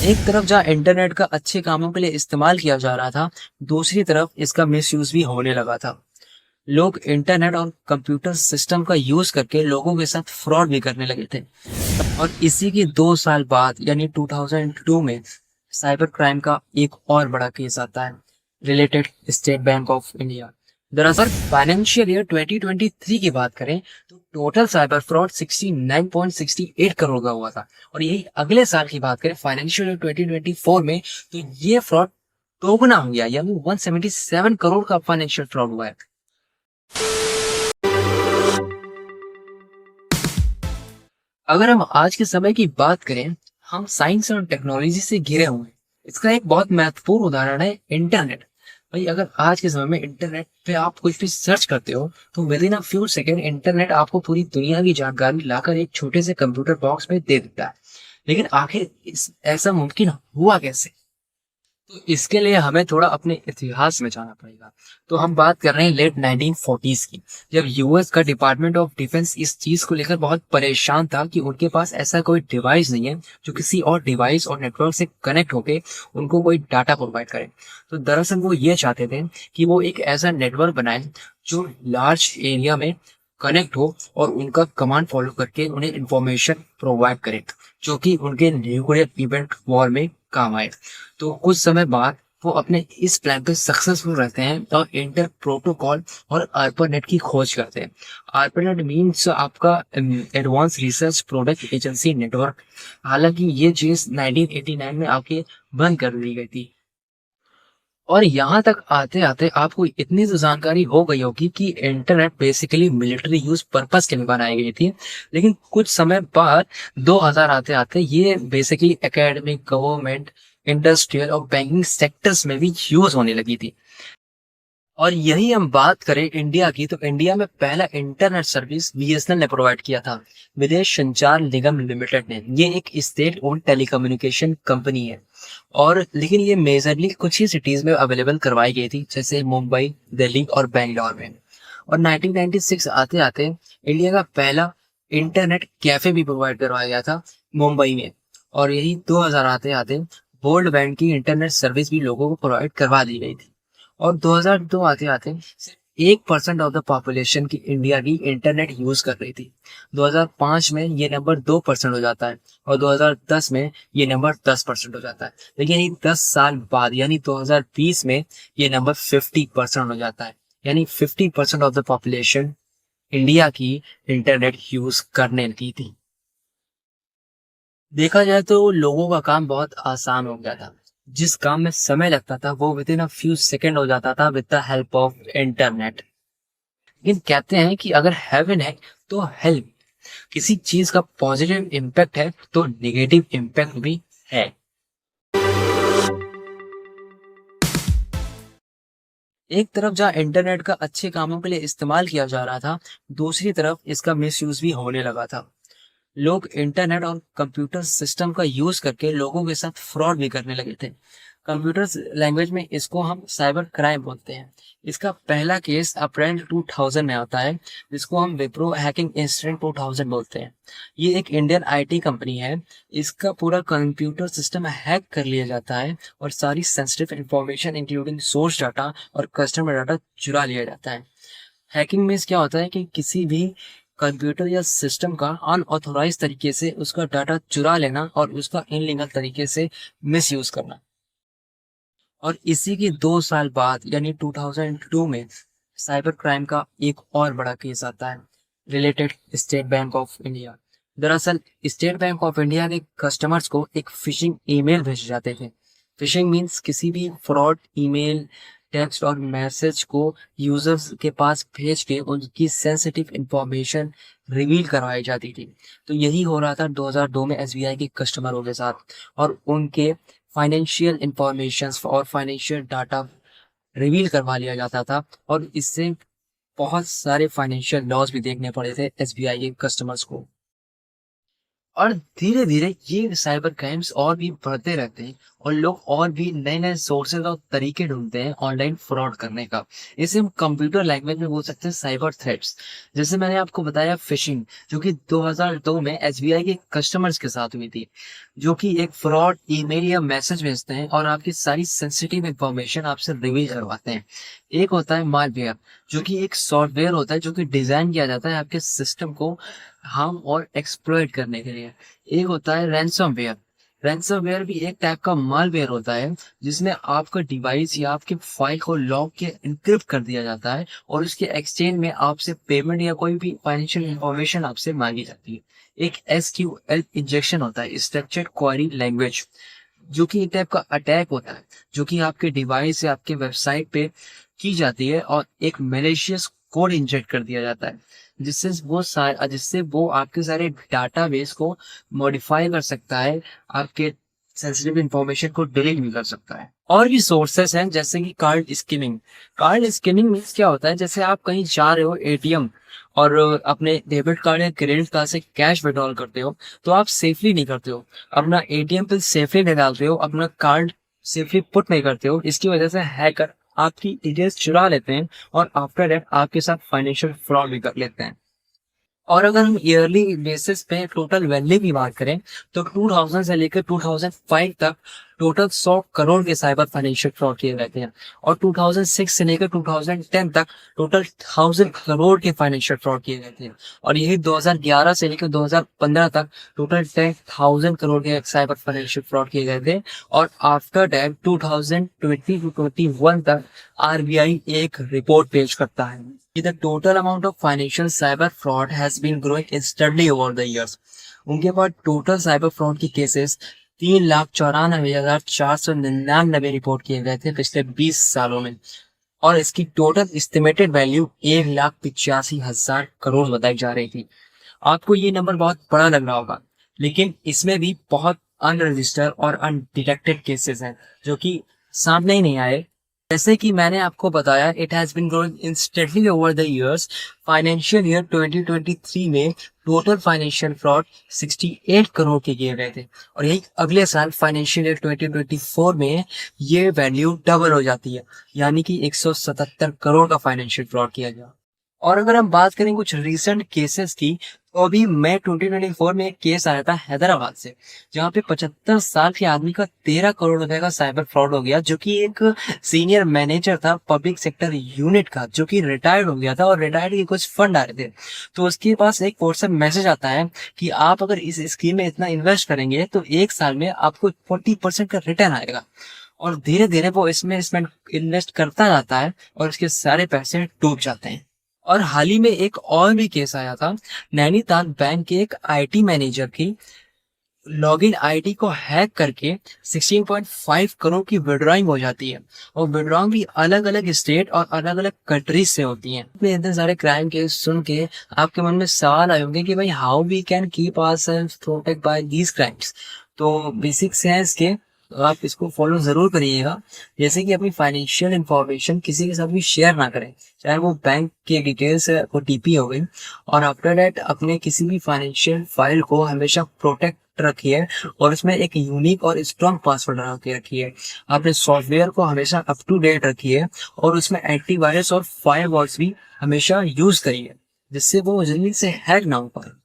एक तरफ जहाँ इंटरनेट का अच्छे कामों के लिए इस्तेमाल किया जा रहा था, दूसरी तरफ इसका मिसयूज भी होने लगा था। लोग इंटरनेट और कंप्यूटर सिस्टम का यूज करके लोगों के साथ फ्रॉड भी करने लगे थे। और इसी के 2 साल बाद यानी 2002 में साइबर क्राइम का एक और बड़ा केस आता है, related state bank of India. दरअसल फाइनेंशियल ईयर 2023 की बात करें तो टोटल साइबर फ्रॉड 69.68 करोड़ का हुआ था। और यही अगले साल की बात करें फाइनेंशियल ईयर 2024 में, तो ये फ्रॉड दोगुना हो गया, यानी 177 करोड़ का फाइनेंशियल फ्रॉड हुआ है। अगर हम आज के समय की बात करें, हम साइंस और टेक्नोलॉजी से घिरे हुए हैं। इसका एक बहुत महत्वपूर्ण उदाहरण है इंटरनेट। भाई अगर आज के समय में इंटरनेट पे आप कुछ भी सर्च करते हो तो with in a few second internet आपको पूरी दुनिया की जानकारी लाकर एक छोटे से कंप्यूटर बॉक्स में दे देता है। लेकिन आखिर ऐसा मुमकिन हुआ कैसे? तो इसके लिए हमें थोड़ा अपने इतिहास में जाना पड़ेगा। तो हम बात कर रहे हैं लेट 1940s की, जब यूएस का डिपार्टमेंट ऑफ डिफेंस इस चीज को लेकर बहुत परेशान था कि उनके पास ऐसा कोई डिवाइस नहीं है जो किसी और डिवाइस और नेटवर्क से कनेक्ट होके उनको कोई डाटा प्रोवाइड करे। तो दरअसल वो ये चाहते थे कि वो एक ऐसा नेटवर्क बनाए जो लार्ज एरिया में कनेक्ट हो और उनका कमांड फॉलो करके उन्हें इंफॉर्मेशन प्रोवाइड करे, जो कि उनके न्यूक्लियर इवेंट वॉर में काम आए। तो कुछ समय बाद वो अपने इस प्लान पे सक्सेसफुल रहते हैं और इंटर प्रोटोकॉल और आर्पानेट की खोज करते हैं। आर्पानेट मीन्स आपका advance research product agency network. हालांकि ये चीज 1989 में आके बंद कर दी गई थी। और यहाँ तक आते आते आपको इतनी तो जानकारी हो गई होगी कि internet basically military use purpose के लिए बनाई गई थी। लेकिन कुछ समय बाद 2000 आते आते ये बेसिकली एकेडमिक, गवर्नमेंट, इंडस्ट्रियल और बैंकिंग सेक्टर्स में भी यूज होने लगी थी। और यही हम बात करें इंडिया की, तो इंडिया में पहला इंटरनेट सर्विस बीएसएनएल ने प्रोवाइड किया था, विदेश संचार निगम लिमिटेड ने। ये एक स्टेट ओन टेलीकम्युनिकेशन कंपनी है। और लेकिन ये मेजरली कुछ ही सिटीज में अवेलेबल करवाई गई थी, जैसे मुंबई, दिल्ली और बेंगलोर में। और 1996 आते आते इंडिया का पहला इंटरनेट कैफे भी प्रोवाइड करवाया गया था मुंबई में। और यही 2000 आते आते वर्ल्ड बैंक की इंटरनेट सर्विस भी लोगों को प्रोवाइड करवा दी गई थी। और 2002 आते आते सिर्फ 1% ऑफ द पॉपुलेशन की इंडिया की इंटरनेट यूज कर रही थी। 2005 में ये नंबर 2% हो जाता है और 2010 में ये नंबर 10% हो जाता है। लेकिन ये 10 साल बाद यानी 2020 में ये नंबर 50% हो जाता है। यानी 50% ऑफ द पॉपुलेशन इंडिया की इंटरनेट यूज करने लगी थी। देखा जाए तो लोगों का काम बहुत आसान हो गया था। जिस काम में समय लगता था वो with in a few second हो जाता था with the help of internet. लेकिन कहते हैं कि अगर हेवन है तो हेल्प, किसी चीज का पॉजिटिव इम्पैक्ट है तो नेगेटिव इम्पैक्ट भी है। एक तरफ जहाँ इंटरनेट का अच्छे कामों के लिए इस्तेमाल किया जा रहा था, दूसरी तरफ इसका मिसयूज भी होने लगा था। लोग इंटरनेट और कंप्यूटर सिस्टम का यूज करके लोगों के साथ फ्रॉड भी करने लगे थे। कंप्यूटर लैंग्वेज में इसको हम साइबर क्राइम बोलते हैं। इसका पहला केस अप्रैल 2000 में आता है, जिसको हम विप्रो हैकिंग इंसिडेंट 2000 बोलते हैं। ये एक इंडियन आईटी कंपनी है। इसका पूरा कंप्यूटर सिस्टम हैक कर लिया जाता है और सारी sensitive information including source data और कस्टमर डाटा चुरा लिया जाता है। हैकिंग में क्या होता है कि किसी भी कंप्यूटर या सिस्टम का अनऑथोराइज तरीके से उसका डाटा चुरा लेना और उसका इनलीगल तरीके से मिसयूज करना। और इसी के 2 साल बाद यानी 2002 में साइबर क्राइम का एक और बड़ा केस आता है, related state bank of India. दरअसल स्टेट बैंक ऑफ इंडिया के कस्टमर्स को एक फिशिंग ईमेल भेजे जाते थे। फिशिंग मीन्स किसी भी फ्रॉड ईमेल, टेक्स्ट और मैसेज को यूजर्स के पास भेज के उनकी सेंसिटिव इंफॉर्मेशन रिवील करवाई जाती थी। तो यही हो रहा था 2002 में एसबीआई के कस्टमरों के साथ। और उनके फाइनेंशियल इंफॉर्मेशंस और फाइनेंशियल डाटा रिवील करवा लिया जाता था। और इससे बहुत सारे फाइनेंशियल लॉस भी देखने पड़े थे एसबीआई के कस्टमर्स को। और धीरे धीरे ये साइबर क्राइम्स और भी बढ़ते रहते हैं और लोग और भी नए नए सोर्सेज और तरीके ढूंढते हैं ऑनलाइन फ्रॉड करने का। इसे हम कंप्यूटर लैंग्वेज में बोल सकते हैं साइबर थ्रेट्स। जैसे मैंने आपको बताया फिशिंग, जो कि 2002 में एसबीआई के कस्टमर्स के साथ हुई थी, जो कि एक फ्रॉड ईमेल या मैसेज भेजते हैं और आपकी सारी सेंसिटिव इंफॉर्मेशन आपसे रिवील करवाते हैं। एक होता है मालवेयर, जो कि एक सॉफ्टवेयर होता है जो कि डिजाइन किया जाता है आपके सिस्टम को हार्म और एक्सप्लॉइट करने के लिए। एक होता है रैंसमवेयर। रैंसमवेयर भी एक टाइप का मालवेयर होता है जिसमें आपका डिवाइस या आपके फाइल को लॉक के एन्क्रिप्ट कर दिया जाता है और उसके एक्सचेंज में आपसे पेमेंट या कोई भी फाइनेंशियल इंफॉर्मेशन आपसे मांगी जाती है। एक एसक्यूएल इंजेक्शन होता है, स्ट्रक्चर्ड क्वेरी लैंग्वेज, जो कि एक टाइप का अटैक होता है जो कि आपके डिवाइस या आपके वेबसाइट पे की जाती है और एक मैलिशियस कोड इंजेक्ट कर दिया जाता है जिससे वो आपके सारे डाटाबेस को मॉडिफाई कर सकता है, आपके सेंसिटिव इंफॉर्मेशन को डिलीट भी कर सकता है। और भी सोर्सेस हैं जैसे कि card skimming. Card skimming means क्या होता है, जैसे आप कहीं जा रहे हो एटीएम और अपने डेबिट कार्ड या क्रेडिट कार्ड से कैश विड्रॉल करते हो, तो आप सेफली नहीं करते हो, अपना एटीएम पिन सेफली निकालते हो, अपना कार्ड सेफली पुट नहीं करते हो। इसकी वजह से हैकर आपकी डिटेल्स चुरा लेते हैं और आफ्टर दैट आपके साथ फाइनेंशियल फ्रॉड भी कर लेते हैं। और अगर हम ईयरली बेसिस पे टोटल वैल्यू की बात करें तो 2000 से लेकर 2005 तक टोटल 100 करोड़ के साइबर फाइनेंशियल फ्रॉड किए गए थे और 2006 से लेकर 2010 तक टोटल 1000 करोड़ के फाइनेंशियल फ्रॉड किए गए थे। और यही 2011 से लेकर 2015 तक टोटल 10,000 करोड़ के साइबर फाइनेंशियल फ्रॉड किए गए थे। और आफ्टर दैट 2020 टू 21 तक आरबीआई एक रिपोर्ट पेश करता है कि the total amount of financial cyber fraud has been growing steadily over the years। उनके पास टोटल साइबर फ्रॉड की केसेस 3,94,499 रिपोर्ट किए गए थे पिछले 20 सालों में और इसकी टोटल एस्टिमेटेड वैल्यू 1,85,000 करोड़ बताई जा रही थी। आपको ये नंबर बहुत बड़ा लग रहा होगा, लेकिन इसमें भी बहुत अनरजिस्टर्ड और अनडिटेक्टेड केसेस हैं जो कि सामने ही नहीं आए। जैसे कि मैंने आपको बताया, it has been growing instantly over the years. Financial year 2023 में टोटल फाइनेंशियल फ्रॉड 68 करोड़ के किए गए थे और यही अगले साल फाइनेंशियल ईयर 2024 में ये वैल्यू डबल हो जाती है, यानी कि 177 करोड़ का फाइनेंशियल फ्रॉड किया गया। और अगर हम बात करें कुछ रीसेंट केसेस की, तो अभी मई 2024 में एक केस आया था हैदराबाद से, जहाँ पे 75 साल के आदमी का 13 करोड़ रुपए का साइबर फ्रॉड हो गया, जो कि एक सीनियर मैनेजर था पब्लिक सेक्टर यूनिट का, जो कि रिटायर्ड हो गया था और रिटायर्ड के कुछ फंड आ रहे थे। तो उसके पास एक व्हाट्सएप मैसेज आता है कि आप अगर इस स्कीम में इतना इन्वेस्ट करेंगे तो एक साल में आपको 40% का रिटर्न आएगा। और धीरे धीरे वो इसमें इन्वेस्ट करता जाता है और उसके सारे पैसे डूब जाते हैं। और हाल ही में एक और भी केस आया था, नैनीताल बैंक के एक आईटी मैनेजर की लॉगिन आईडी को हैक करके 16.5 करोड़ की विड्रॉइंग हो जाती है और विड्रॉइंग भी अलग अलग स्टेट और अलग अलग कंट्रीज से होती है। इतने सारे क्राइम केस सुन के आपके मन में सवाल आए होंगे कि भाई how we can keep ourselves protect by these crimes. तो बेसिक्स हैं इसके, आप इसको फॉलो जरूर करिएगा। जैसे कि अपनी फाइनेंशियल इंफॉर्मेशन किसी के साथ भी शेयर ना करें, चाहे वो बैंक के डिटेल्स ओटीपी हो गई। और आफ्टर दैट अपने किसी भी फाइनेंशियल फाइल को हमेशा प्रोटेक्ट रखिए और उसमें एक यूनिक और स्ट्रॉन्ग पासवर्ड लगा के रखिए। अपने सॉफ्टवेयर को हमेशा अप टू डेट रखिए और उसमें एंटीवायरस और फायरवॉल्स भी हमेशा यूज करिए, जिससे वो जल्दी से हैक ना हो पाए।